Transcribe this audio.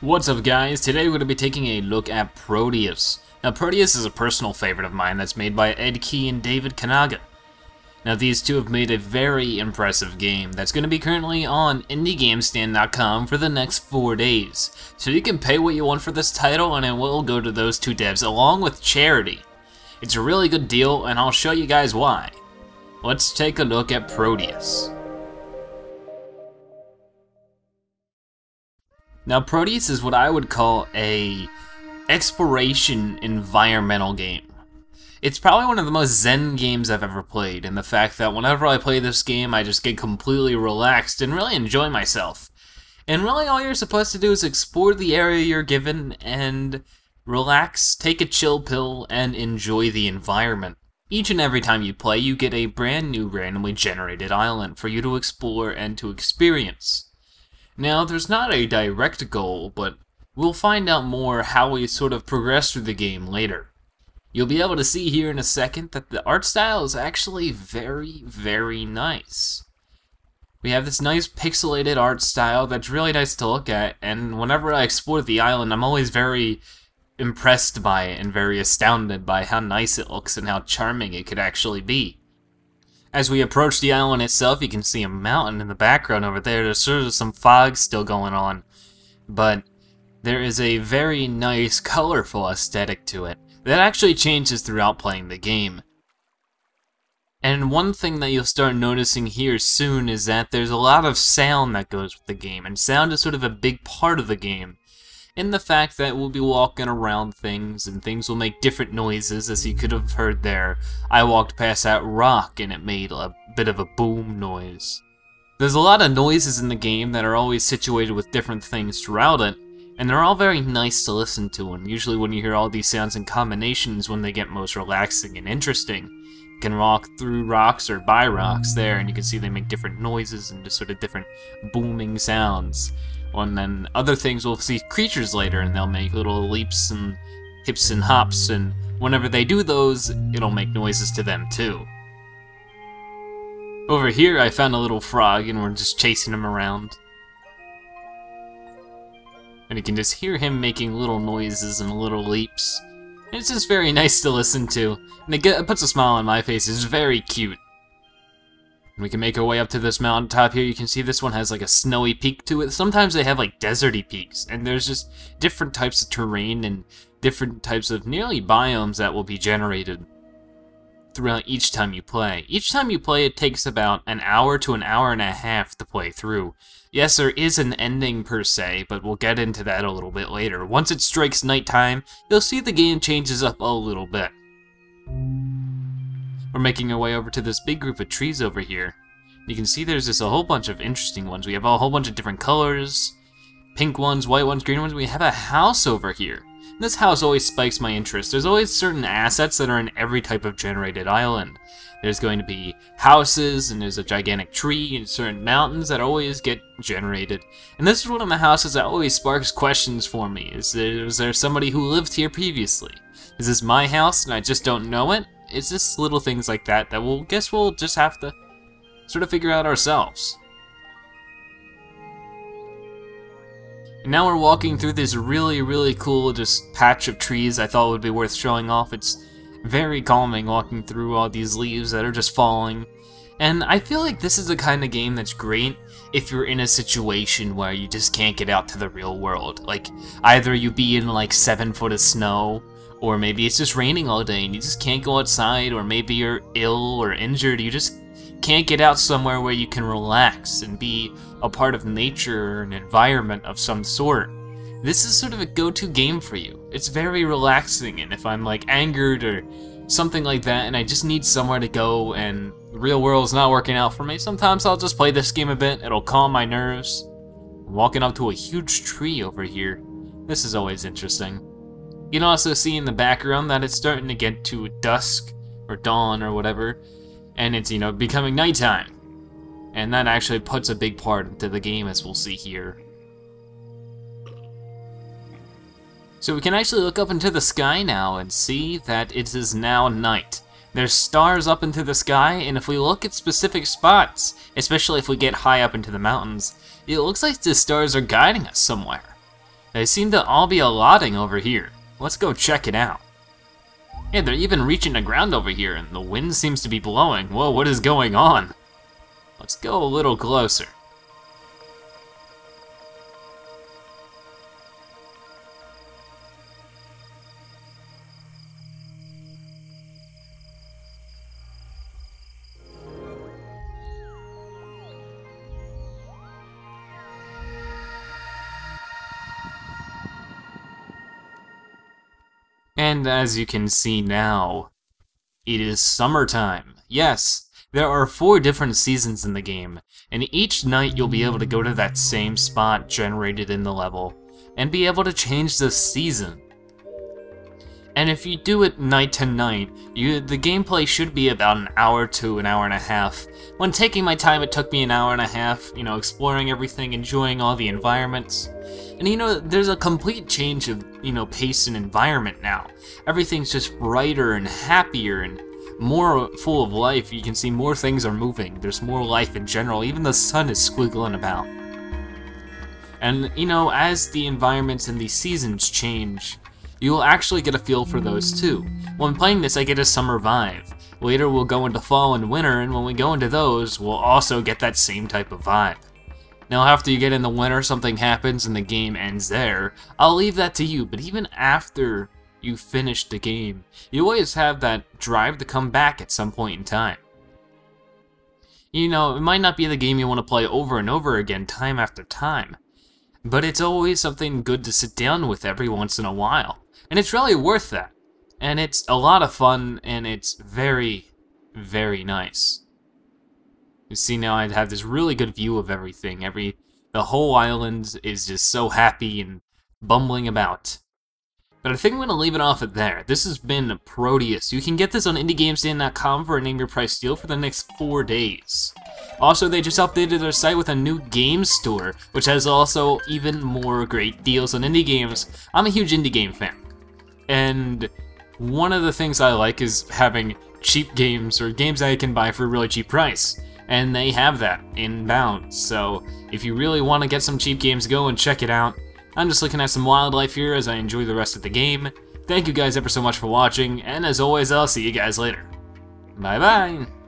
What's up guys, today we're going to be taking a look at Proteus. Now Proteus is a personal favorite of mine that's made by Ed Key and David Kanaga. Now these two have made a very impressive game that's going to be currently on IndieGameStand.com for the next 4 days. So you can pay what you want for this title and it will go to those two devs along with charity. It's a really good deal and I'll show you guys why. Let's take a look at Proteus. Now Proteus is what I would call a exploration environmental game. It's probably one of the most zen games I've ever played, in the fact that whenever I play this game I just get completely relaxed and really enjoy myself. And really all you're supposed to do is explore the area you're given and relax, take a chill pill, and enjoy the environment. Each and every time you play you get a brand new randomly generated island for you to explore and to experience. Now, there's not a direct goal, but we'll find out more how we sort of progress through the game later. You'll be able to see here in a second that the art style is actually very nice. We have this nice pixelated art style that's really nice to look at, and whenever I explore the island, I'm always very impressed by it and very astounded by how nice it looks and how charming it could actually be. As we approach the island itself, you can see a mountain in the background over there. There's sort of some fog still going on, but there is a very nice, colorful aesthetic to it that actually changes throughout playing the game. And one thing that you'll start noticing here soon is that there's a lot of sound that goes with the game, and sound is sort of a big part of the game, in the fact that we'll be walking around things and things will make different noises. As you could have heard there, I walked past that rock and it made a bit of a boom noise. There's a lot of noises in the game that are always situated with different things throughout it, and they're all very nice to listen to, and usually when you hear all these sounds in combinations when they get most relaxing and interesting. You can walk through rocks or by rocks there and you can see they make different noises and just sort of different booming sounds. And then other things, we'll see creatures later and they'll make little leaps and hips and hops, and whenever they do those, it'll make noises to them too. Over here I found a little frog and we're just chasing him around. And you can just hear him making little noises and little leaps. And it's just very nice to listen to. And it puts a smile on my face. It's very cute. And we can make our way up to this mountaintop here. You can see this one has like a snowy peak to it. Sometimes they have like deserty peaks, and there's just different types of terrain and different types of nearly biomes that will be generated throughout each time you play. Each time you play it takes about an hour to an hour and a half to play through. Yes, there is an ending per se, but we'll get into that a little bit later. Once it strikes nighttime, you'll see the game changes up a little bit. We're making our way over to this big group of trees over here. You can see there's just a whole bunch of interesting ones. We have a whole bunch of different colors. Pink ones, white ones, green ones. We have a house over here. And this house always spikes my interest. There's always certain assets that are in every type of generated island. There's going to be houses, and there's a gigantic tree, and certain mountains that always get generated. And this is one of the houses that always sparks questions for me. Is there somebody who lived here previously? Is this my house and I just don't know it? It's just little things like that that we'll just have to sort of figure out ourselves. And now we're walking through this really cool just patch of trees I thought would be worth showing off. It's very calming walking through all these leaves that are just falling. And I feel like this is the kind of game that's great if you're in a situation where you just can't get out to the real world. Like, either you be in like 7 foot of snow, or maybe it's just raining all day and you just can't go outside, or maybe you're ill or injured, you just can't get out somewhere where you can relax and be a part of nature or an environment of some sort. This is sort of a go-to game for you. It's very relaxing, and if I'm like angered or something like that and I just need somewhere to go and the real world's not working out for me, sometimes I'll just play this game a bit. It'll calm my nerves. I'm walking up to a huge tree over here. This is always interesting. You can also see in the background that it's starting to get to dusk or dawn or whatever, and it's, becoming nighttime. And that actually puts a big part into the game, as we'll see here. So we can actually look up into the sky now and see that it is now night. There's stars up into the sky, and if we look at specific spots, especially if we get high up into the mountains, it looks like the stars are guiding us somewhere. They seem to all be allotting over here. Let's go check it out. Hey, they're even reaching the ground over here, and the wind seems to be blowing. Whoa, what is going on? Let's go a little closer. And as you can see now, it is summertime. Yes, there are 4 different seasons in the game, and each night you'll be able to go to that same spot generated in the level, and be able to change the season. And if you do it night to night, the gameplay should be about an hour to an hour and a half. When taking my time, it took me an hour and a half, exploring everything, enjoying all the environments. And there's a complete change of, pace and environment now. Everything's just brighter and happier and more full of life. You can see more things are moving. There's more life in general. Even the sun is squiggling about. And, as the environments and the seasons change, you'll actually get a feel for those too. When playing this, I get a summer vibe. Later we'll go into fall and winter, and when we go into those, we'll also get that same type of vibe. Now after you get in the winter, something happens and the game ends there. I'll leave that to you, but even after you finish the game, you always have that drive to come back at some point in time. It might not be the game you want to play over and over again, time after time, but it's always something good to sit down with every once in a while. And it's really worth that. And it's a lot of fun, and it's very, very nice. You see now I have this really good view of everything. The whole island is just so happy and bumbling about. But I think I'm going to leave it off at there. This has been Proteus. You can get this on IndieGameStand.com for a name your price deal for the next 4 days. Also, they just updated their site with a new game store, which has also even more great deals on indie games. I'm a huge indie game fan. And one of the things I like is having cheap games, or games that I can buy for a really cheap price. And they have that inbound, so if you really want to get some cheap games, go and check it out. I'm just looking at some wildlife here as I enjoy the rest of the game. Thank you guys ever so much for watching, and as always, I'll see you guys later. Bye bye!